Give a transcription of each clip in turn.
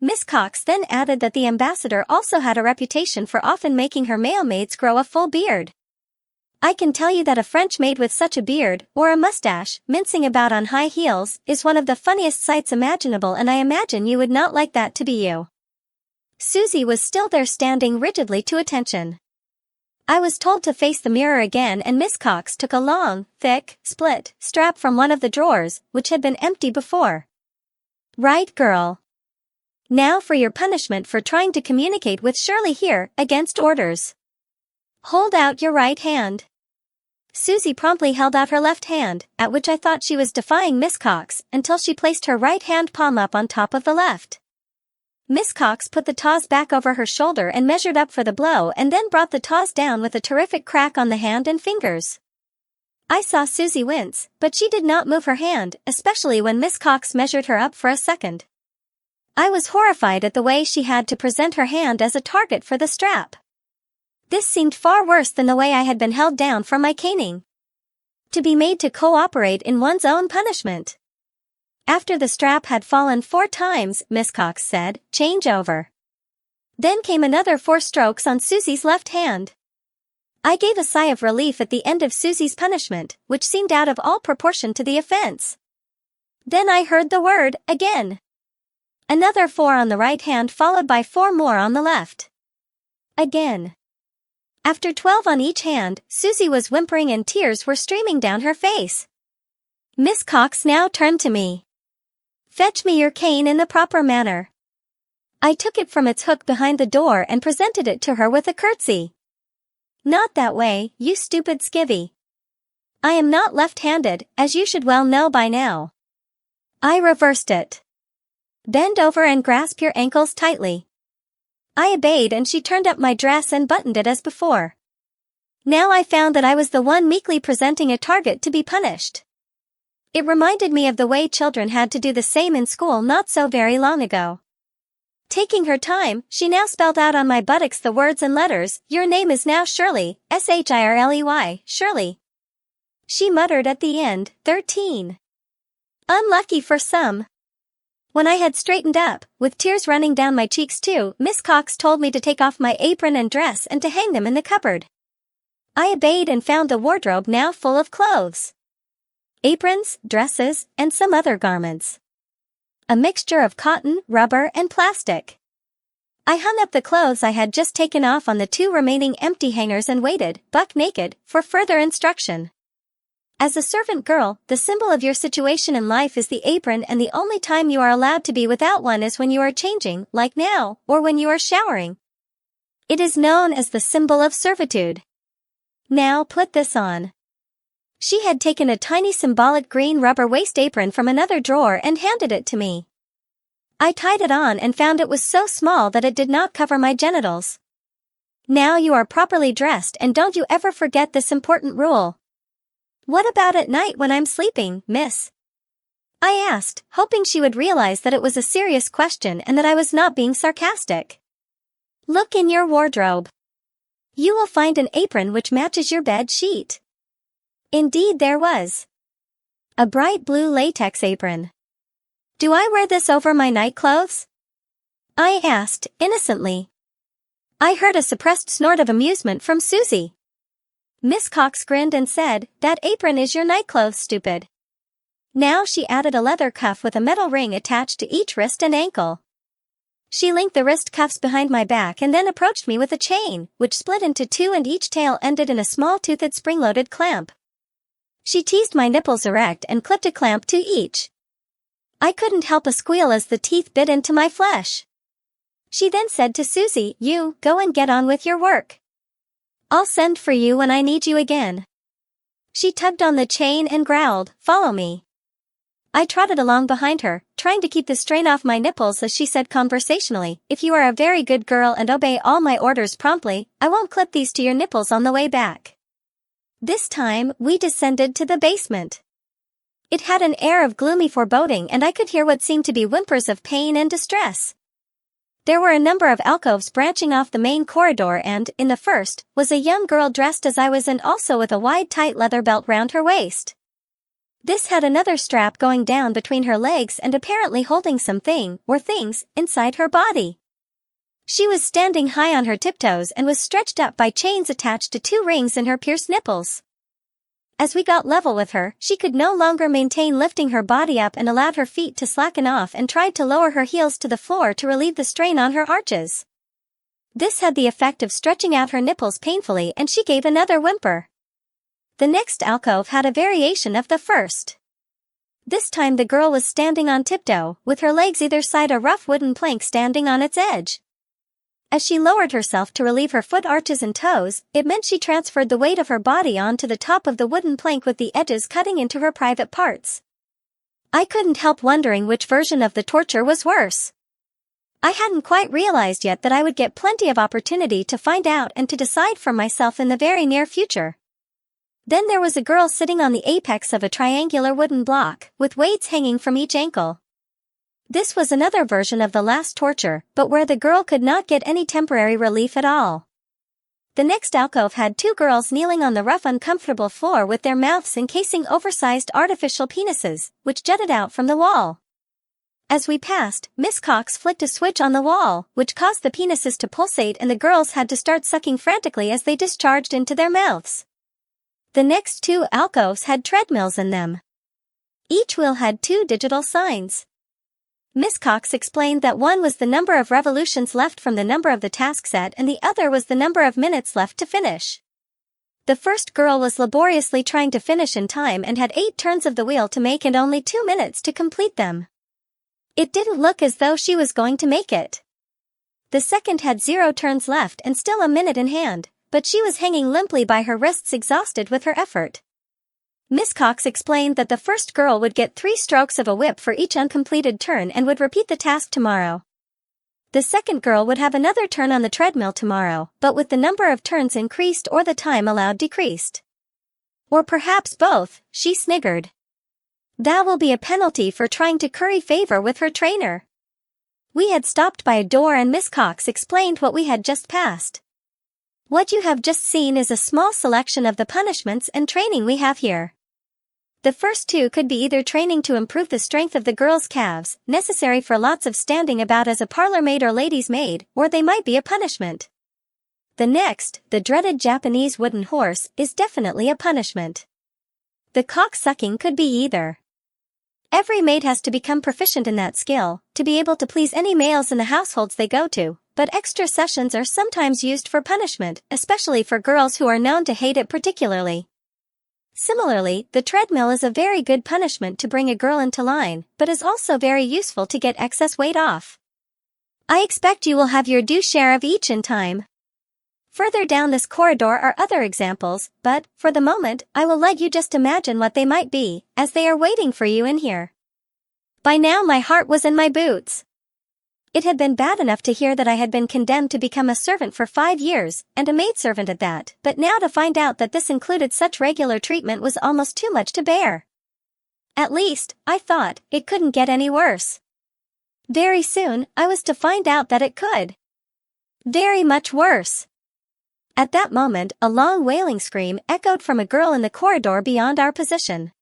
Miss Cox then added that the ambassador also had a reputation for often making her male maids grow a full beard. I can tell you that a French maid with such a beard, or a mustache, mincing about on high heels, is one of the funniest sights imaginable, and I imagine you would not like that to be you. Susie was still there standing rigidly to attention. I was told to face the mirror again, and Miss Cox took a long, thick, split strap from one of the drawers, which had been empty before. Right, girl. Now for your punishment for trying to communicate with Shirley here, against orders. Hold out your right hand. Susie promptly held out her left hand, at which I thought she was defying Miss Cox, until she placed her right hand palm up on top of the left. Miss Cox put the tawse back over her shoulder and measured up for the blow, and then brought the tawse down with a terrific crack on the hand and fingers. I saw Susie wince, but she did not move her hand, especially when Miss Cox measured her up for a second. I was horrified at the way she had to present her hand as a target for the strap. This seemed far worse than the way I had been held down from my caning. To be made to cooperate in one's own punishment. After the strap had fallen 4 times, Miss Cox said, "Change over." Then came another 4 strokes on Susie's left hand. I gave a sigh of relief at the end of Susie's punishment, which seemed out of all proportion to the offense. Then I heard the word, again. Another 4 on the right hand, followed by 4 more on the left. Again. After 12 on each hand, Susie was whimpering and tears were streaming down her face. Miss Cox now turned to me. "Fetch me your cane in the proper manner." I took it from its hook behind the door and presented it to her with a curtsy. "Not that way, you stupid skivvy. I am not left-handed, as you should well know by now." I reversed it. "Bend over and grasp your ankles tightly." I obeyed, and she turned up my dress and buttoned it as before. Now I found that I was the one meekly presenting a target to be punished. It reminded me of the way children had to do the same in school not so very long ago. Taking her time, she now spelled out on my buttocks the words and letters, "Your name is now Shirley, Shirley, Shirley." She muttered at the end, 13. Unlucky for some. When I had straightened up, with tears running down my cheeks too, Miss Cox told me to take off my apron and dress and to hang them in the cupboard. I obeyed and found the wardrobe now full of clothes. Aprons, dresses, and some other garments. A mixture of cotton, rubber, and plastic. I hung up the clothes I had just taken off on the 2 remaining empty hangers and waited, buck naked, for further instruction. As a servant girl, the symbol of your situation in life is the apron, and the only time you are allowed to be without one is when you are changing, like now, or when you are showering. It is known as the symbol of servitude. Now put this on. She had taken a tiny symbolic green rubber waist apron from another drawer and handed it to me. I tied it on and found it was so small that it did not cover my genitals. Now you are properly dressed, and don't you ever forget this important rule. "What about at night when I'm sleeping, miss?" I asked, hoping she would realize that it was a serious question and that I was not being sarcastic. "Look in your wardrobe. You will find an apron which matches your bed sheet." Indeed there was. A bright blue latex apron. "Do I wear this over my night clothes?" I asked, innocently. I heard a suppressed snort of amusement from Susie. Miss Cox grinned and said, "That apron is your nightclothes, stupid." Now she added a leather cuff with a metal ring attached to each wrist and ankle. She linked the wrist cuffs behind my back and then approached me with a chain, which split into 2 and each tail ended in a small toothed spring-loaded clamp. She teased my nipples erect and clipped a clamp to each. I couldn't help a squeal as the teeth bit into my flesh. She then said to Susie, "You, go and get on with your work. I'll send for you when I need you again." She tugged on the chain and growled, "Follow me." I trotted along behind her, trying to keep the strain off my nipples as she said conversationally, "If you are a very good girl and obey all my orders promptly, I won't clip these to your nipples on the way back." This time, we descended to the basement. It had an air of gloomy foreboding, and I could hear what seemed to be whimpers of pain and distress. There were a number of alcoves branching off the main corridor, and, in the first, was a young girl dressed as I was and also with a wide tight leather belt round her waist. This had another strap going down between her legs and apparently holding something or things inside her body. She was standing high on her tiptoes and was stretched up by chains attached to 2 rings in her pierced nipples. As we got level with her, she could no longer maintain lifting her body up and allowed her feet to slacken off and tried to lower her heels to the floor to relieve the strain on her arches. This had the effect of stretching out her nipples painfully and she gave another whimper. The next alcove had a variation of the first. This time the girl was standing on tiptoe, with her legs either side a rough wooden plank standing on its edge. As she lowered herself to relieve her foot arches and toes, it meant she transferred the weight of her body onto the top of the wooden plank with the edges cutting into her private parts. I couldn't help wondering which version of the torture was worse. I hadn't quite realized yet that I would get plenty of opportunity to find out and to decide for myself in the very near future. Then there was a girl sitting on the apex of a triangular wooden block, with weights hanging from each ankle. This was another version of the last torture, but where the girl could not get any temporary relief at all. The next alcove had 2 girls kneeling on the rough uncomfortable floor with their mouths encasing oversized artificial penises, which jutted out from the wall. As we passed, Miss Cox flicked a switch on the wall, which caused the penises to pulsate and the girls had to start sucking frantically as they discharged into their mouths. The next 2 alcoves had treadmills in them. Each wheel had 2 digital signs. Miss Cox explained that one was the number of revolutions left from the number of the task set and the other was the number of minutes left to finish. The first girl was laboriously trying to finish in time and had 8 turns of the wheel to make and only 2 minutes to complete them. It didn't look as though she was going to make it. The second had 0 turns left and still a minute in hand, but she was hanging limply by her wrists exhausted with her effort. Miss Cox explained that the first girl would get 3 strokes of a whip for each uncompleted turn and would repeat the task tomorrow. The second girl would have another turn on the treadmill tomorrow, but with the number of turns increased or the time allowed decreased. Or perhaps both, she sniggered. That will be a penalty for trying to curry favor with her trainer. We had stopped by a door and Miss Cox explained what we had just passed. What you have just seen is a small selection of the punishments and training we have here. The first 2 could be either training to improve the strength of the girls' calves, necessary for lots of standing about as a parlor maid or lady's maid, or they might be a punishment. The next, the dreaded Japanese wooden horse, is definitely a punishment. The cock-sucking could be either. Every maid has to become proficient in that skill, to be able to please any males in the households they go to, but extra sessions are sometimes used for punishment, especially for girls who are known to hate it particularly. Similarly, the treadmill is a very good punishment to bring a girl into line, but is also very useful to get excess weight off. I expect you will have your due share of each in time. Further down this corridor are other examples, but, for the moment, I will let you just imagine what they might be, as they are waiting for you in here. By now my heart was in my boots. It had been bad enough to hear that I had been condemned to become a servant for 5 years, and a maidservant at that, but now to find out that this included such regular treatment was almost too much to bear. At least, I thought, it couldn't get any worse. Very soon, I was to find out that it could. Very much worse. At that moment, a long wailing scream echoed from a girl in the corridor beyond our position.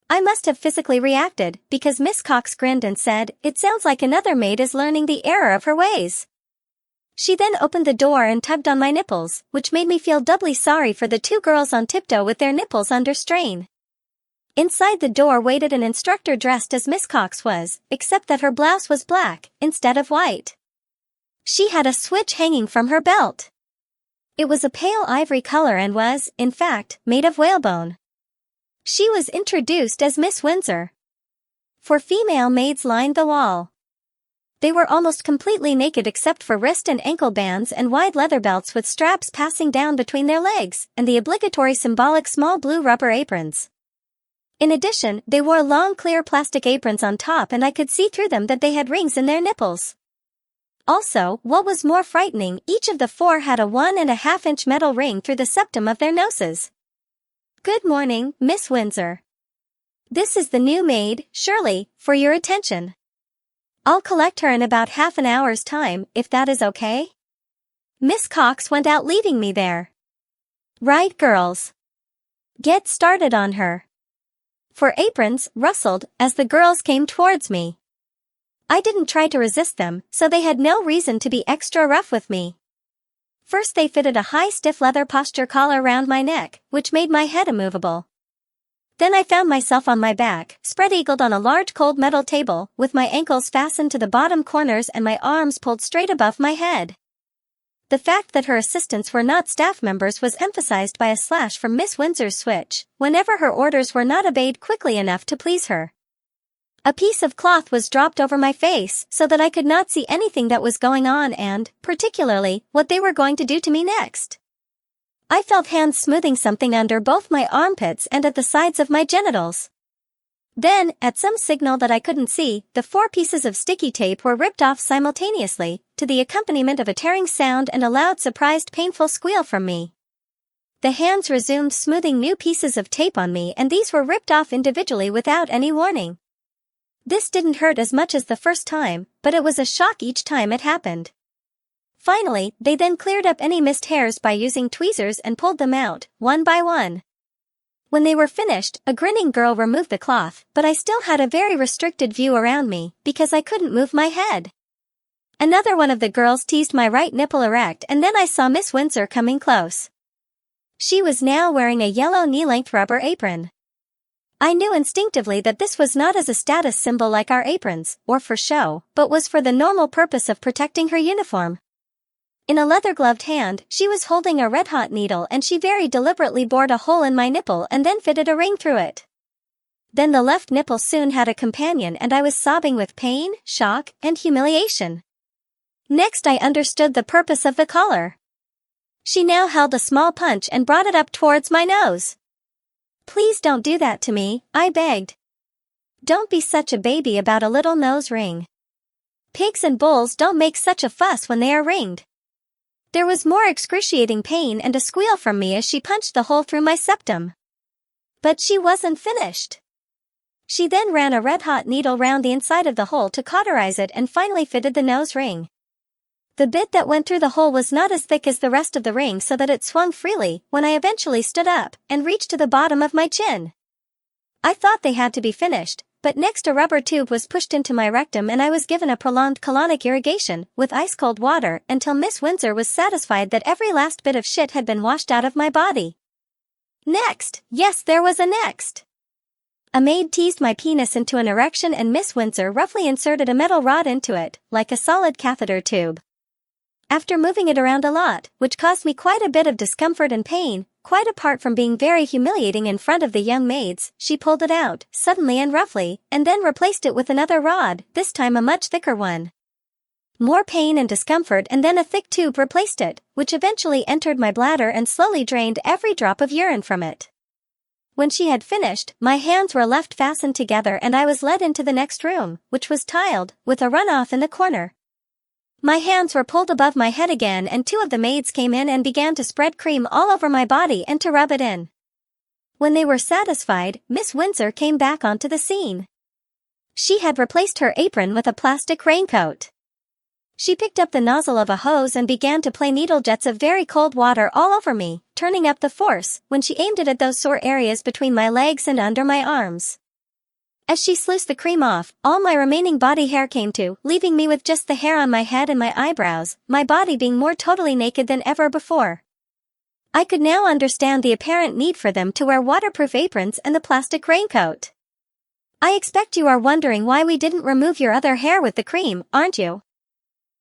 I must have physically reacted, because Miss Cox grinned and said, "It sounds like another maid is learning the error of her ways." She then opened the door and tugged on my nipples, which made me feel doubly sorry for the 2 girls on tiptoe with their nipples under strain. Inside the door waited an instructor dressed as Miss Cox was, except that her blouse was black, instead of white. She had a switch hanging from her belt. It was a pale ivory color and was, in fact, made of whalebone. She was introduced as Miss Windsor. 4 female maids lined the wall. They were almost completely naked except for wrist and ankle bands and wide leather belts with straps passing down between their legs, and the obligatory symbolic small blue rubber aprons. In addition, they wore long clear plastic aprons on top and I could see through them that they had rings in their nipples. Also, what was more frightening, each of the 4 had a 1.5-inch metal ring through the septum of their noses. Good morning, Miss Windsor. This is the new maid, Shirley, for your attention. I'll collect her in about half an hour's time, if that is okay? Miss Cox went out leaving me there. Right, girls. Get started on her. for aprons rustled as the girls came towards me. I didn't try to resist them, so they had no reason to be extra rough with me. First they fitted a high stiff leather posture collar around my neck, which made my head immovable. Then I found myself on my back, spread-eagled on a large cold metal table, with my ankles fastened to the bottom corners and my arms pulled straight above my head. The fact that her assistants were not staff members was emphasized by a slash from Miss Windsor's switch, whenever her orders were not obeyed quickly enough to please her. A piece of cloth was dropped over my face so that I could not see anything that was going on and, particularly, what they were going to do to me next. I felt hands smoothing something under both my armpits and at the sides of my genitals. Then, at some signal that I couldn't see, the 4 pieces of sticky tape were ripped off simultaneously, to the accompaniment of a tearing sound and a loud surprised painful squeal from me. The hands resumed smoothing new pieces of tape on me and these were ripped off individually without any warning. This didn't hurt as much as the first time, but it was a shock each time it happened. Finally, they then cleared up any missed hairs by using tweezers and pulled them out, one by one. When they were finished, a grinning girl removed the cloth, but I still had a very restricted view around me, because I couldn't move my head. Another one of the girls teased my right nipple erect and then I saw Miss Windsor coming close. She was now wearing a yellow knee-length rubber apron. I knew instinctively that this was not as a status symbol like our aprons, or for show, but was for the normal purpose of protecting her uniform. In a leather-gloved hand, she was holding a red-hot needle and she very deliberately bored a hole in my nipple and then fitted a ring through it. Then the left nipple soon had a companion and I was sobbing with pain, shock, and humiliation. Next I understood the purpose of the collar. She now held a small punch and brought it up towards my nose. "Please don't do that to me," I begged. "Don't be such a baby about a little nose ring. Pigs and bulls don't make such a fuss when they are ringed." There was more excruciating pain and a squeal from me as she punched the hole through my septum. But she wasn't finished. She then ran a red-hot needle round the inside of the hole to cauterize it and finally fitted the nose ring. The bit that went through the hole was not as thick as the rest of the ring so that it swung freely when I eventually stood up and reached to the bottom of my chin. I thought they had to be finished, but next a rubber tube was pushed into my rectum and I was given a prolonged colonic irrigation with ice-cold water until Miss Windsor was satisfied that every last bit of shit had been washed out of my body. Next, yes, there was a next. A maid teased my penis into an erection and Miss Windsor roughly inserted a metal rod into it, like a solid catheter tube. After moving it around a lot, which caused me quite a bit of discomfort and pain, quite apart from being very humiliating in front of the young maids, she pulled it out, suddenly and roughly, and then replaced it with another rod, this time a much thicker one. More pain and discomfort and then a thick tube replaced it, which eventually entered my bladder and slowly drained every drop of urine from it. When she had finished, my hands were left fastened together and I was led into the next room, which was tiled, with a runoff in the corner. My hands were pulled above my head again and 2 of the maids came in and began to spread cream all over my body and to rub it in. When they were satisfied, Miss Windsor came back onto the scene. She had replaced her apron with a plastic raincoat. She picked up the nozzle of a hose and began to play needle jets of very cold water all over me, turning up the force when she aimed it at those sore areas between my legs and under my arms. As she sluiced the cream off, all my remaining body hair came to, leaving me with just the hair on my head and my eyebrows, my body being more totally naked than ever before. I could now understand the apparent need for them to wear waterproof aprons and the plastic raincoat. "I expect you are wondering why we didn't remove your other hair with the cream, aren't you?"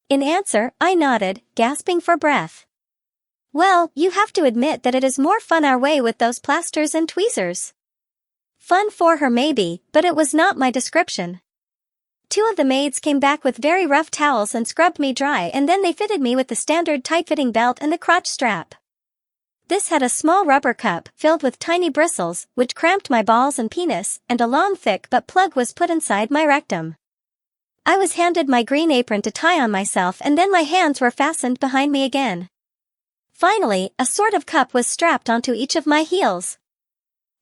In answer, I nodded, gasping for breath. "Well, you have to admit that it is more fun our way with those plasters and tweezers." Fun for her maybe, but it was not my description. 2 of the maids came back with very rough towels and scrubbed me dry and then they fitted me with the standard tight-fitting belt and the crotch strap. This had a small rubber cup filled with tiny bristles, which cramped my balls and penis, and a long thick butt plug was put inside my rectum. I was handed my green apron to tie on myself and then my hands were fastened behind me again. Finally, a sort of cup was strapped onto each of my heels.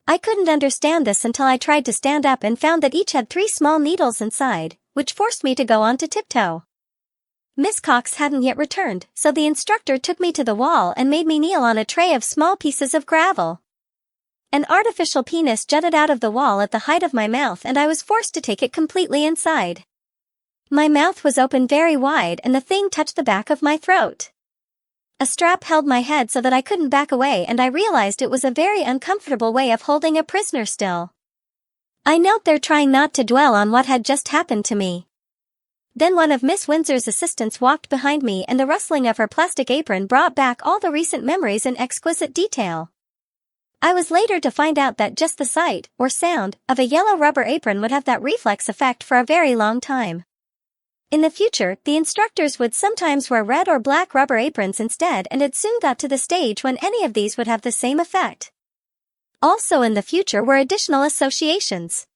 I couldn't understand this until I tried to stand up and found that each had 3 small needles inside, which forced me to go on to tiptoe. Miss Cox hadn't yet returned, so the instructor took me to the wall and made me kneel on a tray of small pieces of gravel. An artificial penis jutted out of the wall at the height of my mouth and I was forced to take it completely inside. My mouth was open very wide and the thing touched the back of my throat. A strap held my head so that I couldn't back away and I realized it was a very uncomfortable way of holding a prisoner still. I knelt there trying not to dwell on what had just happened to me. Then one of Miss Windsor's assistants walked behind me and the rustling of her plastic apron brought back all the recent memories in exquisite detail. I was later to find out that just the sight, or sound, of a yellow rubber apron would have that reflex effect for a very long time. In the future, the instructors would sometimes wear red or black rubber aprons instead and it soon got to the stage when any of these would have the same effect. Also in the future were additional associations.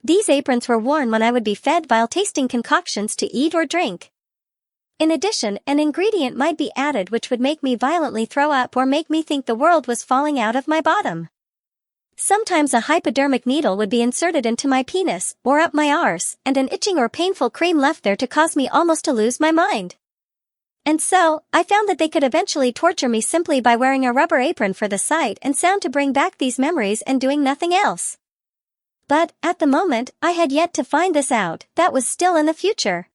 These aprons were worn when I would be fed while tasting concoctions to eat or drink. In addition, an ingredient might be added which would make me violently throw up or make me think the world was falling out of my bottom. Sometimes a hypodermic needle would be inserted into my penis, or up my arse, and an itching or painful cream left there to cause me almost to lose my mind. And so, I found that they could eventually torture me simply by wearing a rubber apron for the sight and sound to bring back these memories and doing nothing else. But, at the moment, I had yet to find this out, that was still in the future.